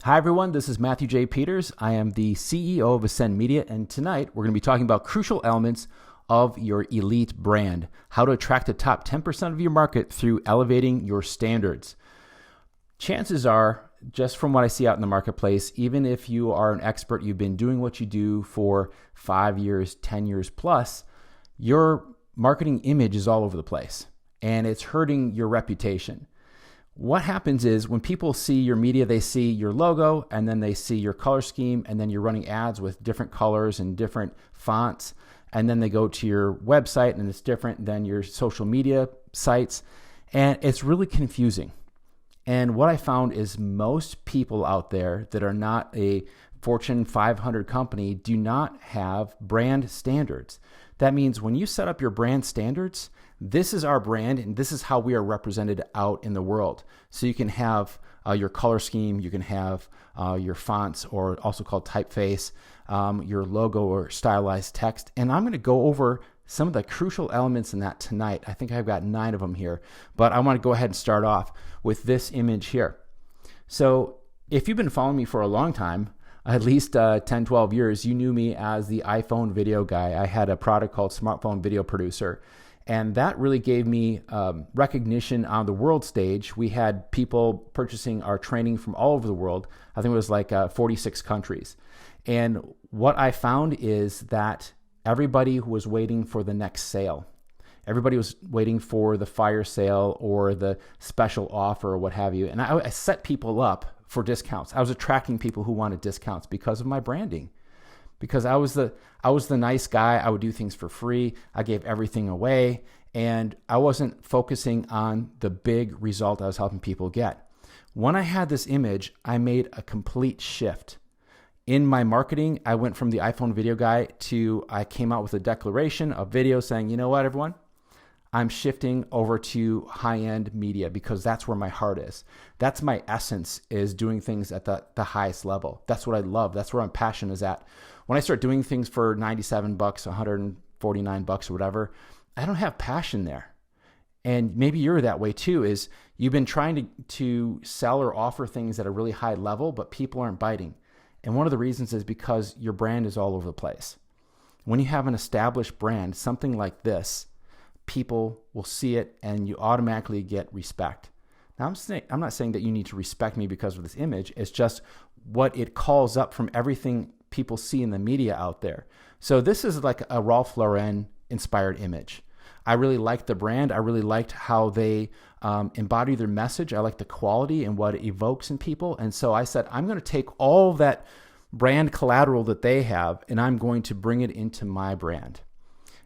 Hi, everyone. This is Matthew J. Peters. I am the CEO of Ascend Media, and tonight we're going to be talking about crucial elements of your elite brand, how to attract the top 10% of your market through elevating your standards. Chances are, just from what I see out in the marketplace, even if you are an expert, you've been doing what you do for 5 years, 10 years plus, your marketing image is all over the place, and it's hurting your reputation. What happens is when people see your media, they see your logo and then they see your color scheme, and then you're running ads with different colors and different fonts. And then they go to your website and it's different than your social media sites. And it's really confusing. And what I found is most people out there that are not a Fortune 500 company do not have brand standards. That means when you set up your brand standards, this is our brand and this is how we are represented out in the world. So you can have your color scheme, you can have your fonts, or also called typeface, your logo or stylized text. And I'm going to go over some of the crucial elements in that tonight. I think I've got 9 of them here, but I want to go ahead and start off with this image here. So if you've been following me for a long time, at least 10, 12 years, you knew me as the iPhone video guy. I had a product called Smartphone Video Producer, and that really gave me recognition on the world stage. We had people purchasing our training from all over the world. I think it was like 46 countries. And what I found is that everybody who was waiting for the next sale, everybody was waiting for the fire sale or the special offer or what have you. And I set people up for discounts. I was attracting people who wanted discounts because of my branding. Because I was the nice guy. I would do things for free. I gave everything away, and I wasn't focusing on the big result I was helping people get. When I had this image, I made a complete shift. In my marketing, I went from the iPhone video guy to I came out with a declaration, a video saying, you know what, everyone? I'm shifting over to high-end media because that's where my heart is. That's my essence, is doing things at the highest level. That's what I love. That's where my passion is at. When I start doing things for $97, $149 or whatever, I don't have passion there. And maybe you're that way too, is you've been trying to sell or offer things at a really high level, but people aren't biting. And one of the reasons is because your brand is all over the place. When you have an established brand, something like this, people will see it and you automatically get respect. Now, I'm not saying that you need to respect me because of this image. It's just what it calls up from everything people see in the media out there. So this is like a Ralph Lauren inspired image. I really liked the brand. I really liked how they embody their message. I like the quality and what it evokes in people. And so I said, I'm going to take all that brand collateral that they have and I'm going to bring it into my brand.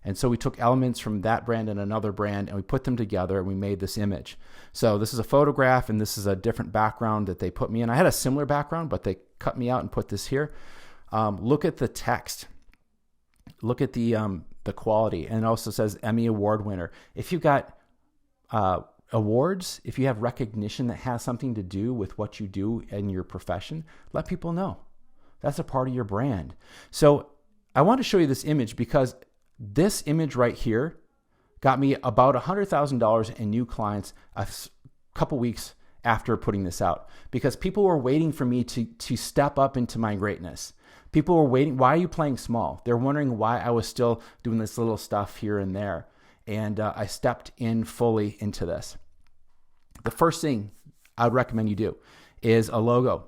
And so we took elements from that brand and another brand and we put them together and we made this image. So this is a photograph and this is a different background that they put me in. I had a similar background, but they cut me out and put this here. Look at the text. Look at the quality. And it also says Emmy Award winner. If you've got awards, if you have recognition that has something to do with what you do in your profession, let people know. That's a part of your brand. So I want to show you this image because this image right here got me about $100,000 in new clients a couple weeks after putting this out, because people were waiting for me to step up into my greatness. People were waiting. Why are you playing small? They're wondering why I was still doing this little stuff here and there. And I stepped in fully into this. The first thing I would recommend you do is a logo.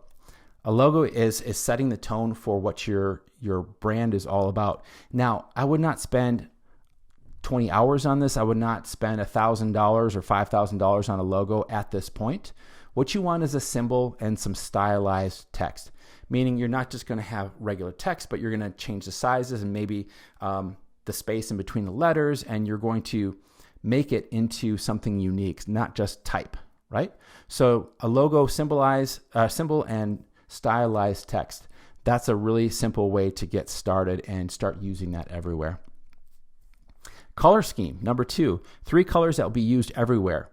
A logo is setting the tone for what your brand is all about. Now, I would not spend 20 hours on this. I would not spend $1,000 or $5,000 on a logo at this point. What you want is a symbol and some stylized text, meaning you're not just going to have regular text, but you're going to change the sizes and maybe the space in between the letters, and you're going to make it into something unique, not just type, right? So a logo symbol and stylized text. That's a really simple way to get started and start using that everywhere. Color scheme, number 2, 3 colors that will be used everywhere.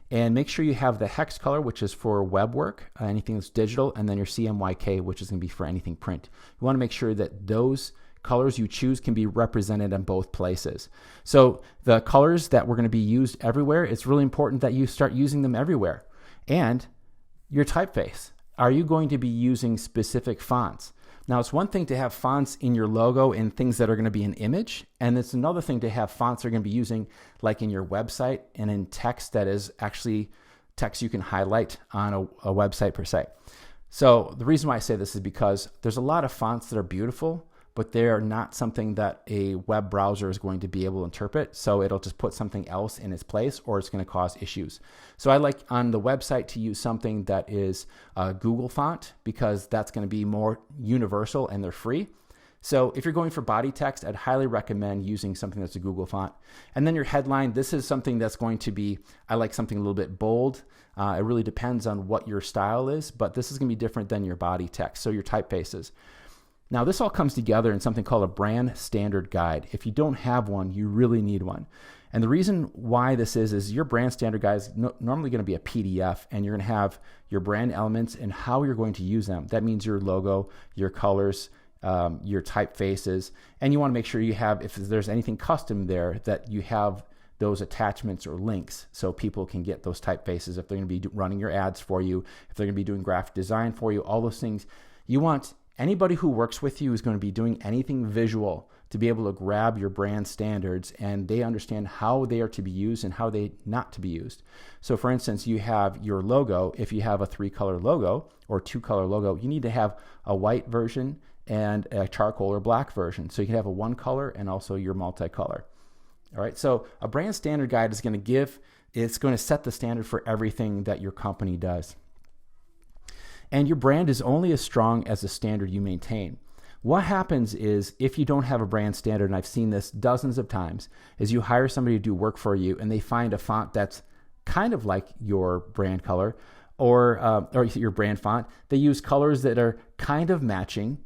And make sure you have the hex color, which is for web work, anything that's digital, and then your CMYK, which is going to be for anything print. You want to make sure that those colors you choose can be represented in both places. So the colors that we're going to be used everywhere, it's really important that you start using them everywhere. And your typeface. Are you going to be using specific fonts? Now, it's one thing to have fonts in your logo and things that are going to be an image, and it's another thing to have fonts you're going to be using like in your website and in text that is actually text you can highlight on a website per se. So the reason why I say this is because there's a lot of fonts that are beautiful, but they are not something that a web browser is going to be able to interpret. So it'll just put something else in its place, or it's going to cause issues. So I like on the website to use something that is a Google font, because that's going to be more universal and they're free. So if you're going for body text, I'd highly recommend using something that's a Google font. And then your headline, this is something that's going to be, I like something a little bit bold. It really depends on what your style is, but this is going to be different than your body text. So your typefaces. Now, this all comes together in something called a brand standard guide. If you don't have one, you really need one. And the reason why this is your brand standard guide is normally going to be a PDF, and you're going to have your brand elements and how you're going to use them. That means your logo, your colors, your typefaces, and you want to make sure you have, if there's anything custom there, that you have those attachments or links so people can get those typefaces if they're going to be running your ads for you, if they're going to be doing graphic design for you, all those things. You want anybody who works with you is going to be doing anything visual to be able to grab your brand standards, and they understand how they are to be used and how they not to be used. So for instance, you have your logo. If you have a 3-color logo or 2-color logo, you need to have a white version and a charcoal or black version. So you can have a 1-color and also your multicolor. All right. So a brand standard guide is going to set the standard for everything that your company does. And your brand is only as strong as the standard you maintain. What happens is, if you don't have a brand standard, and I've seen this dozens of times, is you hire somebody to do work for you and they find a font that's kind of like your brand color or your brand font. They use colors that are kind of matching.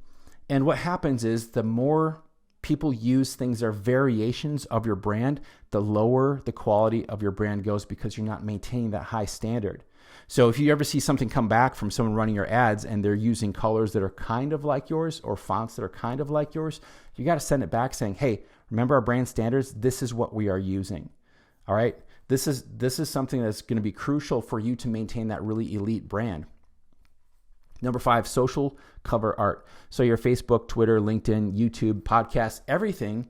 And what happens is, the more people use things that are variations of your brand, the lower the quality of your brand goes, because you're not maintaining that high standard. So if you ever see something come back from someone running your ads and they're using colors that are kind of like yours or fonts that are kind of like yours, you got to send it back saying, hey, remember our brand standards? This is what we are using. All right. This is something that's going to be crucial for you to maintain that really elite brand. Number 5, social cover art. So your Facebook, Twitter, LinkedIn, YouTube, podcasts, everything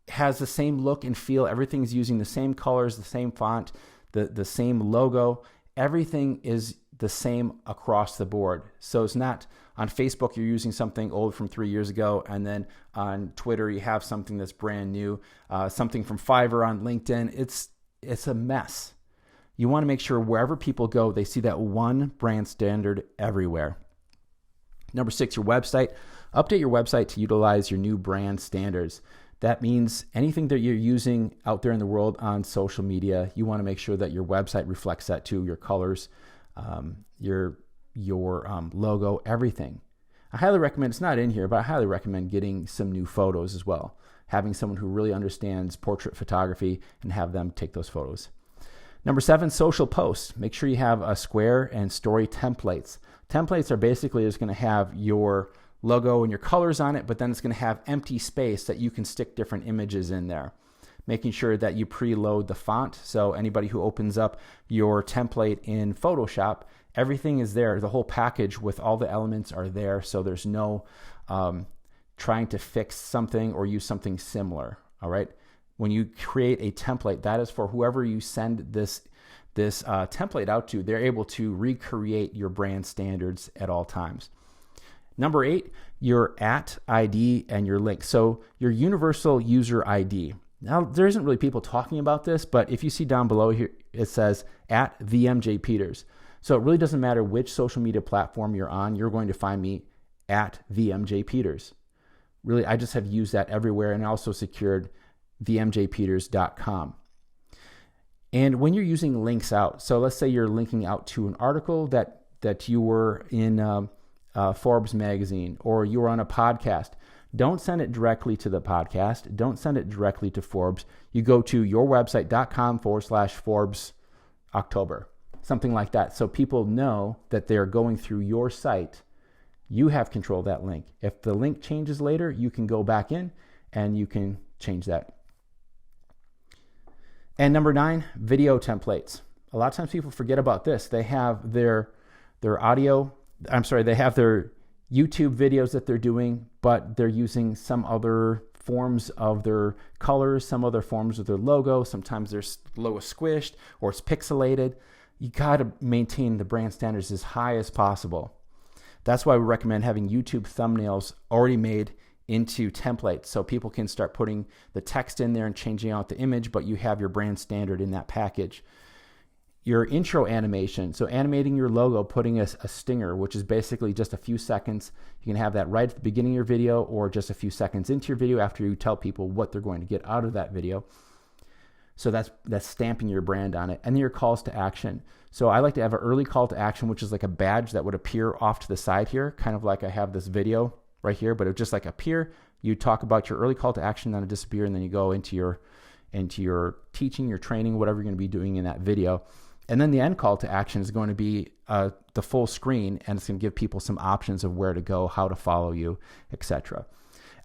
has the same look and feel. Everything's using the same colors, the same font, the same logo. Everything is the same across the board. So it's not on Facebook, you're using something old from 3 years ago, and then on Twitter, you have something that's brand new, something from Fiverr on LinkedIn. It's a mess. You want to make sure wherever people go, they see that one brand standard everywhere. Number 6, your website. Update your website to utilize your new brand standards. That means anything that you're using out there in the world on social media, you want to make sure that your website reflects that too, your colors, your logo, everything. I highly recommend, it's not in here, but I highly recommend getting some new photos as well. Having someone who really understands portrait photography and have them take those photos. Number 7, social posts. Make sure you have a square and story templates. Templates are basically just going to have your logo and your colors on it, but then it's going to have empty space that you can stick different images in there. Making sure that you preload the font. So anybody who opens up your template in Photoshop, everything is there. The whole package with all the elements are there. So there's no trying to fix something or use something similar. All right. When you create a template, that is for whoever you send this template out to. They're able to recreate your brand standards at all times. Number 8, your @ID and your link. So your universal user ID. Now, there isn't really people talking about this, but if you see down below here, it says @VMJPeters. So it really doesn't matter which social media platform you're on, you're going to find me @VMJPeters. Really, I just have used that everywhere, and also secured vmjpeters.com. And when you're using links out, so let's say you're linking out to an article that you were in Forbes magazine, or you were on a podcast, don't send it directly to the podcast. Don't send it directly to Forbes. You go to yourwebsite.com/Forbes October, something like that. So people know that they're going through your site. You have control of that link. If the link changes later, you can go back in and you can change that. And number 9, video templates. A lot of times people forget about this. They have their audio, they have their YouTube videos that they're doing, but they're using some other forms of their colors, some other forms of their logo. Sometimes their logo is squished or it's pixelated. You got to maintain the brand standards as high as possible. That's why we recommend having YouTube thumbnails already made into templates so people can start putting the text in there and changing out the image, but you have your brand standard in that package. Your intro animation, so animating your logo, putting a stinger, which is basically just a few seconds. You can have that right at the beginning of your video or just a few seconds into your video after you tell people what they're going to get out of that video. So that's stamping your brand on it. And then your calls to action. So I like to have an early call to action, which is like a badge that would appear off to the side here, kind of like I have this video right here, but it would just like appear. You talk about your early call to action, then it disappear, and then you go into your teaching, your training, whatever you're going to be doing in that video. And then the end call to action is going to be the full screen, and it's going to give people some options of where to go, how to follow you, etc.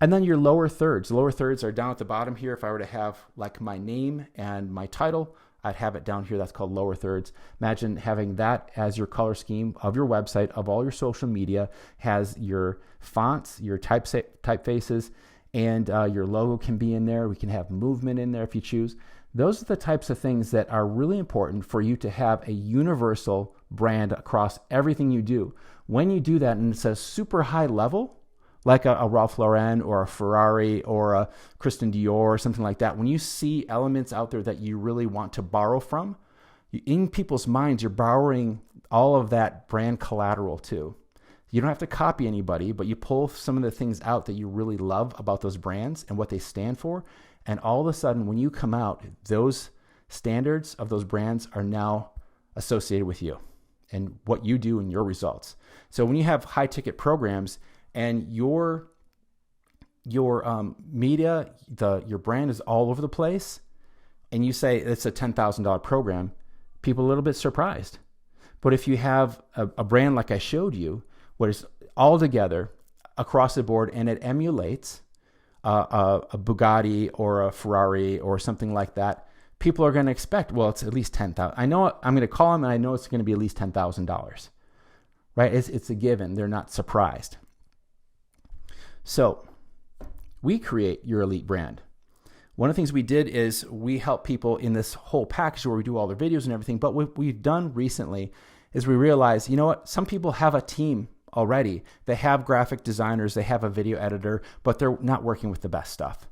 And then your lower thirds. The lower thirds are down at the bottom here. If I were to have like my name and my title, I'd have it down here. That's called lower thirds. Imagine having that as your color scheme of your website, of all your social media, has your fonts, your typefaces, and your logo can be in there. We can have movement in there if you choose. Those are the types of things that are really important for you to have a universal brand across everything you do. When you do that and it's a super high level, like a Ralph Lauren or a Ferrari or a Christian Dior or something like that, when you see elements out there that you really want to borrow from, in people's minds, you're borrowing all of that brand collateral too. You don't have to copy anybody, but you pull some of the things out that you really love about those brands and what they stand for. And all of a sudden, when you come out, those standards of those brands are now associated with you and what you do and your results. So when you have high ticket programs and your media, your brand is all over the place, and you say it's a $10,000 program, people are a little bit surprised. But if you have a brand like I showed you, where it's all together across the board and it emulates a Bugatti or a Ferrari or something like that, people are going to expect, well, it's at least $10,000. I know I'm going to call them and I know it's going to be at least $10,000, right? It's a given. They're not surprised. So we create your elite brand. One of the things we did is we help people in this whole package where we do all their videos and everything. But what we've done recently is we realized, you know what? Some people have a team already. They have graphic designers, they have a video editor, but they're not working with the best stuff.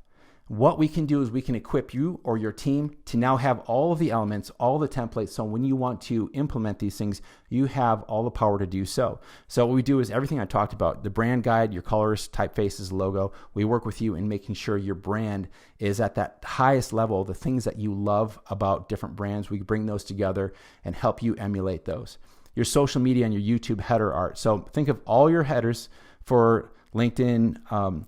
What we can do is we can equip you or your team to now have all of the elements, all the templates. So when you want to implement these things, you have all the power to do so. So what we do is everything I talked about, the brand guide, your colors, typefaces, logo, we work with you in making sure your brand is at that highest level, the things that you love about different brands. We bring those together and help you emulate those. Your social media and your YouTube header art. So think of all your headers for LinkedIn,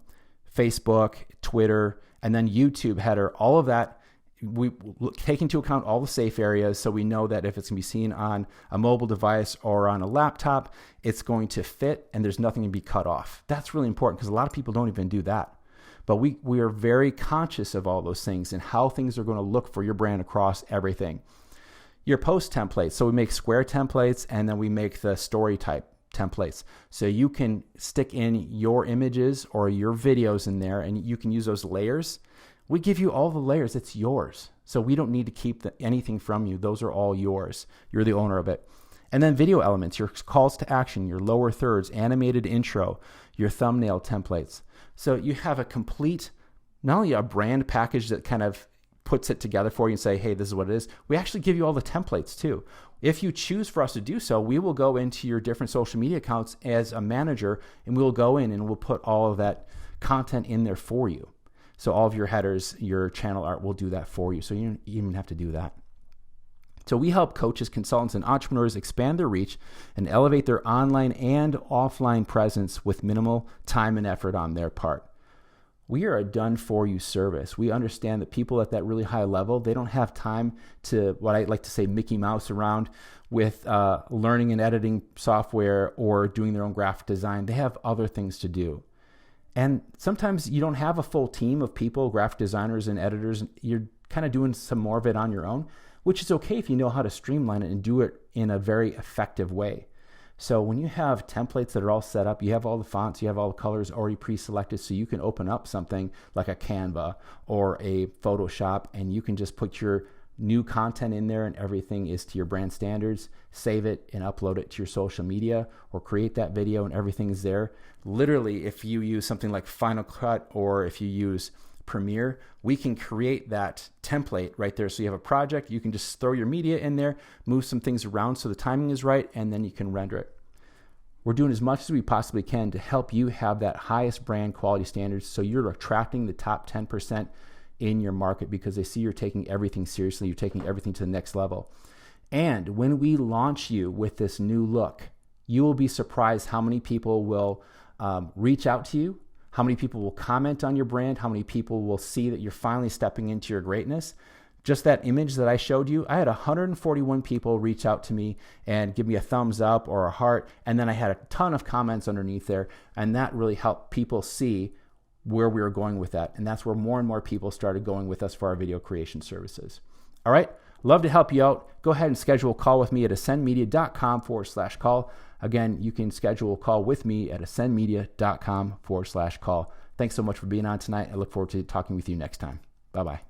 Facebook, Twitter, and then YouTube header, all of that. We take into account all the safe areas so we know that if it's going to be seen on a mobile device or on a laptop, it's going to fit and there's nothing to be cut off. That's really important because a lot of people don't even do that. But we are very conscious of all those things and how things are going to look for your brand across everything. Your post templates. So we make square templates and then we make the story type templates. So you can stick in your images or your videos in there and you can use those layers. We give you all the layers. It's yours. So we don't need to keep anything from you. Those are all yours. You're the owner of it. And then video elements, your calls to action, your lower thirds, animated intro, your thumbnail templates. So you have a complete, not only a brand package that kind of puts it together for you and say, hey, this is what it is. We actually give you all the templates too. If you choose for us to do so, we will go into your different social media accounts as a manager and we'll go in and we'll put all of that content in there for you. So all of your headers, your channel art, will do that for you. So you don't even have to do that. So we help coaches, consultants, and entrepreneurs expand their reach and elevate their online and offline presence with minimal time and effort on their part. We are a done-for-you service. We understand that people at that really high level, they don't have time to, what I like to say, Mickey Mouse around with learning and editing software or doing their own graphic design. They have other things to do. And sometimes you don't have a full team of people, graphic designers and editors. You're kind of doing some more of it on your own, which is okay if you know how to streamline it and do it in a very effective way. So when you have templates that are all set up, you have all the fonts, you have all the colors already pre-selected, so you can open up something like a Canva or a Photoshop, and you can just put your new content in there and everything is to your brand standards, save it and upload it to your social media, or create that video and everything is there. Literally, if you use something like Final Cut or if you use Premiere, we can create that template right there. So you have a project, you can just throw your media in there, move some things around so the timing is right, and then you can render it. We're doing as much as we possibly can to help you have that highest brand quality standards so you're attracting the top 10% in your market because they see you're taking everything seriously, you're taking everything to the next level. And when we launch you with this new look, you will be surprised how many people will reach out to you, how many people will comment on your brand, how many people will see that you're finally stepping into your greatness. Just that image that I showed you, I had 141 people reach out to me and give me a thumbs up or a heart, and then I had a ton of comments underneath there, and that really helped people see where we were going with that. And that's where more and more people started going with us for our video creation services. All right, love to help you out. Go ahead and schedule a call with me at ascendmedia.com/call. Again, you can schedule a call with me at ascendmedia.com/call. Thanks so much for being on tonight. I look forward to talking with you next time. Bye-bye.